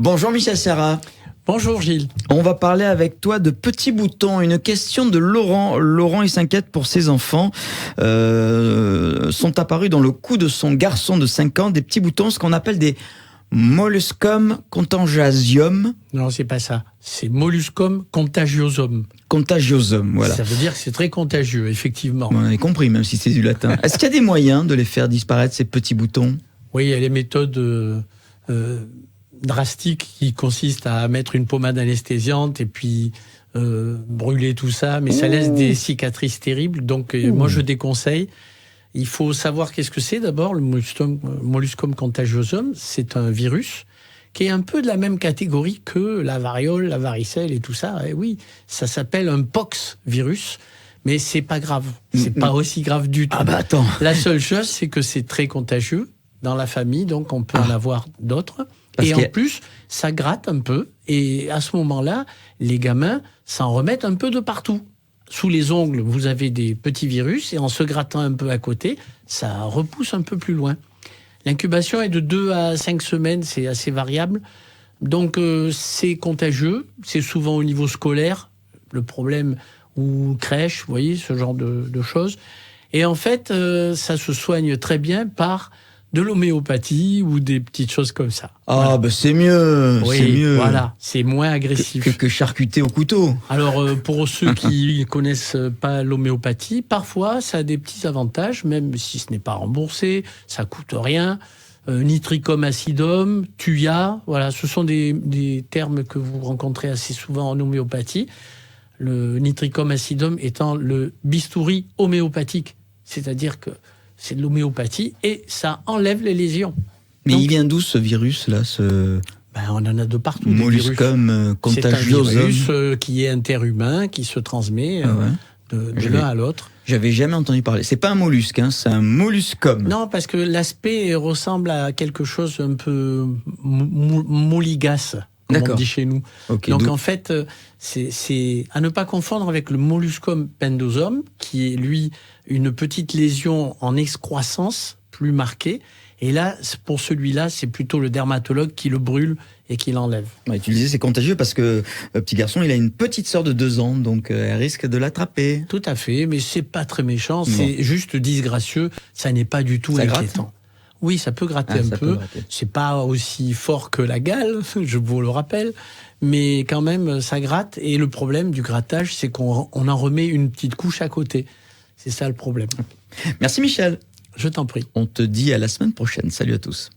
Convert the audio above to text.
Bonjour Michel Serra. Bonjour Gilles. On va parler avec toi de petits boutons. Une question de Laurent. Laurent, il s'inquiète pour ses enfants. Sont apparus dans le cou de son garçon de 5 ans des petits boutons, ce qu'on appelle des molluscum contagiosum. Non, c'est pas ça. C'est molluscum contagiosum. Contagiosum, voilà. Ça veut dire que c'est très contagieux, effectivement. On avait compris, même si c'est du latin. Est-ce qu'il y a des moyens de les faire disparaître, ces petits boutons? Oui, il y a les méthodes drastiques qui consistent à mettre une pommade anesthésiante et puis brûler tout ça, mais ça laisse des cicatrices terribles. Donc moi, je déconseille. Il faut savoir qu'est-ce que c'est d'abord, le molluscum contagiosum. C'est un virus qui est un peu de la même catégorie que la variole, la varicelle et tout ça. Et oui, ça s'appelle un pox virus, mais c'est pas grave. C'est pas aussi grave du tout. Ah bah attends. La seule chose, c'est que c'est très contagieux dans la famille, donc on peut en avoir d'autres. Et en plus, ça gratte un peu. Et à ce moment-là, les gamins s'en remettent un peu de partout. Sous les ongles, vous avez des petits virus et en se grattant un peu à côté, ça repousse un peu plus loin. L'incubation est de 2 à 5 semaines, c'est assez variable. Donc c'est contagieux, c'est souvent au niveau scolaire, le problème, ou crèche, vous voyez, ce genre de choses. Et en fait, ça se soigne très bien par de l'homéopathie ou des petites choses comme ça. Ah, voilà. bah c'est mieux, oui, c'est mieux. Voilà, c'est moins agressif. Que charcuter au couteau. Alors, pour ceux qui ne connaissent pas l'homéopathie, parfois, ça a des petits avantages, même si ce n'est pas remboursé, ça coûte rien. Nitricum acidum, Thuya, voilà, ce sont des termes que vous rencontrez assez souvent en homéopathie. Le nitricum acidum étant le bistouri homéopathique, c'est-à-dire que c'est de l'homéopathie et ça enlève les lésions. Mais donc, il vient d'où ce virus-là, on en a de partout. Molluscum contagiosum. C'est un virus qui est interhumain, qui se transmet de l'un à l'autre. J'avais jamais entendu parler. C'est pas un mollusque, hein, c'est un molluscum. Non, parce que l'aspect ressemble à quelque chose un peu molligace, comme on dit chez nous. Okay, donc en fait, c'est à ne pas confondre avec le molluscum pendosum, qui est lui une petite lésion en excroissance plus marquée. Et là, pour celui-là, c'est plutôt le dermatologue qui le brûle et qui l'enlève. Ouais, tu disais c'est contagieux parce que le petit garçon, il a une petite sœur de 2 ans, donc elle risque de l'attraper. Tout à fait, mais c'est pas très méchant, c'est juste disgracieux, ça n'est pas du tout inquiétant. Gratte. Oui, ça peut gratter un peu. C'est pas aussi fort que la gale, je vous le rappelle, mais quand même, ça gratte. Et le problème du grattage, c'est qu'on en remet une petite couche à côté. C'est ça le problème. Merci Michel. Je t'en prie. On te dit à la semaine prochaine. Salut à tous.